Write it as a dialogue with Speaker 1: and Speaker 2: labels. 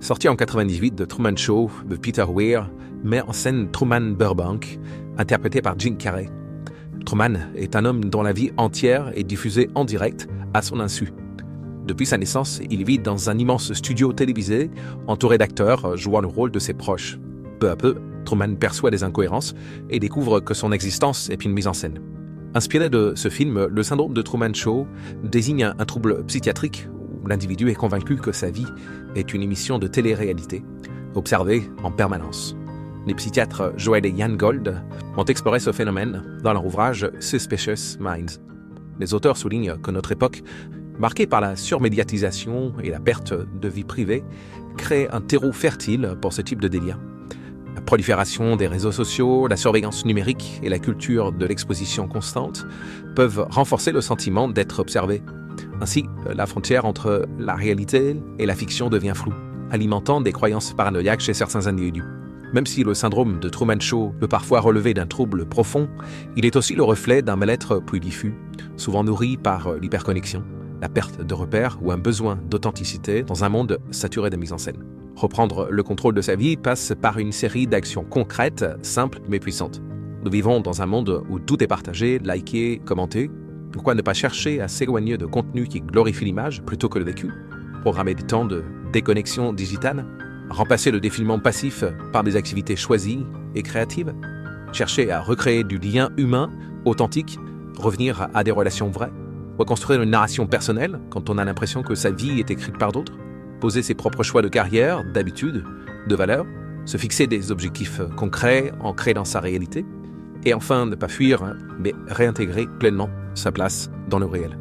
Speaker 1: Sorti en 98, The Truman Show de Peter Weir met en scène Truman Burbank, interprété par Jim Carrey. Truman est un homme dont la vie entière est diffusée en direct à son insu. Depuis sa naissance, il vit dans un immense studio télévisé, entouré d'acteurs jouant le rôle de ses proches. Peu à peu, Truman perçoit des incohérences et découvre que son existence est une mise en scène. Inspiré de ce film, le syndrome de Truman Show désigne un trouble psychiatrique où l'individu est convaincu que sa vie est une émission de télé-réalité, observée en permanence. Les psychiatres Joel et Ian Gold ont exploré ce phénomène dans leur ouvrage Suspicious Minds. Les auteurs soulignent que notre époque, marquée par la surmédiatisation et la perte de vie privée, crée un terreau fertile pour ce type de délire. La prolifération des réseaux sociaux, la surveillance numérique et la culture de l'exposition constante peuvent renforcer le sentiment d'être observé. Ainsi, la frontière entre la réalité et la fiction devient floue, alimentant des croyances paranoïaques chez certains individus. Même si le syndrome de Truman Show peut parfois relever d'un trouble profond, il est aussi le reflet d'un mal-être plus diffus, souvent nourri par l'hyperconnexion, la perte de repères ou un besoin d'authenticité dans un monde saturé de mise en scène. Reprendre le contrôle de sa vie passe par une série d'actions concrètes, simples mais puissantes. Nous vivons dans un monde où tout est partagé, liké, commenté. Pourquoi ne pas chercher à s'éloigner de contenus qui glorifient l'image plutôt que le vécu? Programmer des temps de déconnexion digitale? Remplacer le défilement passif par des activités choisies et créatives? Chercher à recréer du lien humain, authentique, revenir à des relations vraies? Reconstruire une narration personnelle quand on a l'impression que sa vie est écrite par d'autres? Poser ses propres choix de carrière, d'habitude, de valeurs? Se fixer des objectifs concrets, ancrés dans sa réalité? Et enfin, ne pas fuir, mais réintégrer pleinement sa place dans le réel.